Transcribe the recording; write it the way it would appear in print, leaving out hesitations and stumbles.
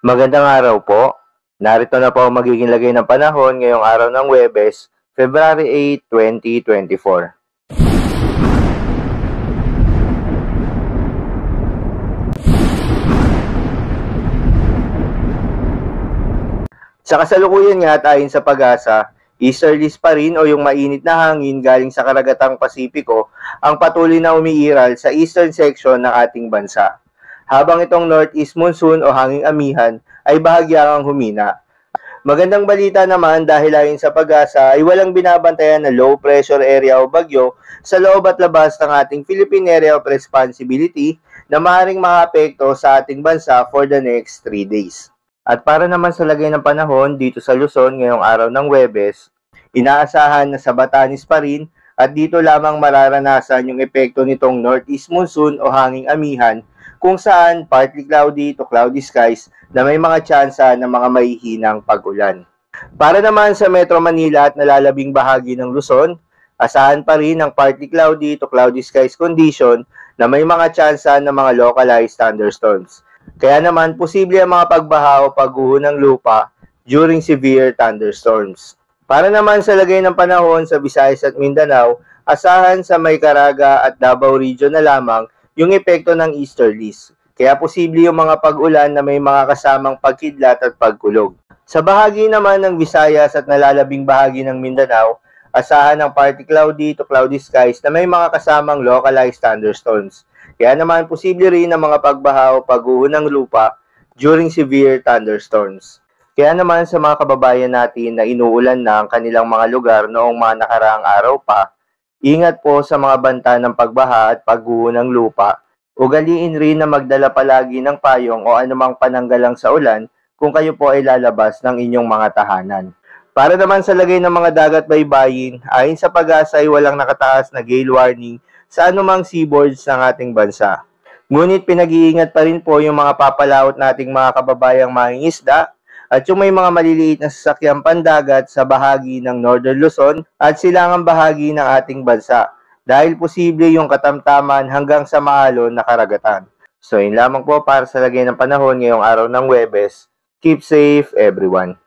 Magandang araw po. Narito na po ang magiging lagay ng panahon ngayong araw ng Huwebes, February 8, 2024. Sa kasalukuyan nga at ayon sa Pag-asa, easterlies pa rin o yung mainit na hangin galing sa karagatang Pasipiko ang patuloy na umiiral sa eastern section ng ating bansa. Habang itong northeast monsoon o hanging amihan ay bahagyang humina. Magandang balita naman dahil ayon sa Pag-asa ay walang binabantayan na low pressure area o bagyo sa loob at labas ng ating Philippine Area of Responsibility na maaaring makaapekto sa ating bansa for the next 3 days. At para naman sa lagay ng panahon dito sa Luzon ngayong araw ng Huwebes, inaasahan na sa Batanes pa rin at dito lamang mararanasan yung epekto nitong northeast monsoon o hanging amihan kung saan partly cloudy to cloudy skies na may mga tsansa ng mga mahihinang pag-ulan. Para naman sa Metro Manila at nalalabing bahagi ng Luzon, asahan pa rin ang partly cloudy to cloudy skies condition na may mga tsansa ng mga localized thunderstorms. Kaya naman, posible ang mga pagbaha o pagguho ng lupa during severe thunderstorms. Para naman sa lagay ng panahon sa Visayas at Mindanao, asahan sa May Caraga at Davao Region na lamang yung epekto ng easterlies. Kaya posible yung mga pag-ulan na may mga kasamang pagkidlat at pagkulog. Sa bahagi naman ng Visayas at nalalabing bahagi ng Mindanao, asahan ng partly cloudy to cloudy skies na may mga kasamang localized thunderstorms. Kaya naman posible rin ang mga pagbaha o pagguho ng lupa during severe thunderstorms. Kaya naman sa mga kababayan natin na inuulan na ang kanilang mga lugar noong mga nakaraang araw pa, ingat po sa mga banta ng pagbaha at pagguho ng lupa. Ugaliin rin na magdala palagi ng payong o anumang pananggalang sa ulan kung kayo po ay lalabas ng inyong mga tahanan. Para naman sa lagay ng mga dagat baybayin, ayon sa Pag-asa ay walang nakataas na gale warning sa anumang seaboards ng ating bansa. Ngunit pinag-iingat pa rin po yung mga papalaot nating mga kababayang mangingisda at yung may mga maliliit na sasakyang pandagat sa bahagi ng Northern Luzon at silangang bahagi ng ating bansa dahil posible yung katamtaman hanggang sa maalon na karagatan. So yun lamang po para sa lagay ng panahon ngayong araw ng Huwebes. Keep safe everyone.